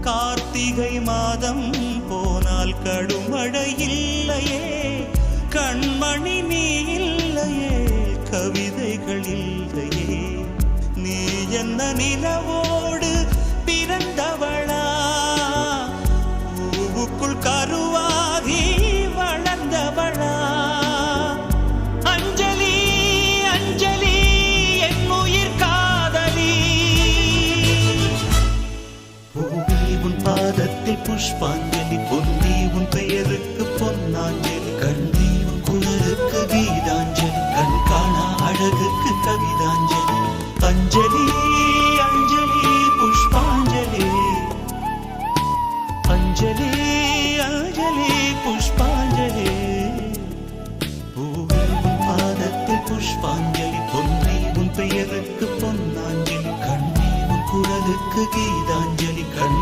கார்த்திகை மாதம் போனால் கடுமழை இல்லையே, கண்மணி நீ இல்லையே, கவிதைகள் இல்லையே. நீ என்ன நிலவோடு பிறந்தவளா, பூவுக்குள் கருவாகி வளர்ந்தவளா? அஞ்சலி அஞ்சலி என் உயிர் காதலி. பூவி உன் பாதத்தில் புஷ்பாஞ்சலி, பொன்னி உன் பெயருக்கு பொன்னாஞ்சலி, கண்ணி உன் குரலுக்கு கீதாஞ்சலி, கண் காணா அழகுக்கு கவிதாஞ்சலி. அஞ்சலி அஞ்சலி புஷ்பாஞ்சலி, அஞ்சலி அஞ்சலி புஷ்பாஞ்சலி. பூவி உன் பாதத்தில் புஷ்பாஞ்சலி, பொன்னி உன் பெயருக்கு பொன்னாஞ்சலி, கண்ணி உன் குரலுக்கு கீதாஞ்சலி, கண்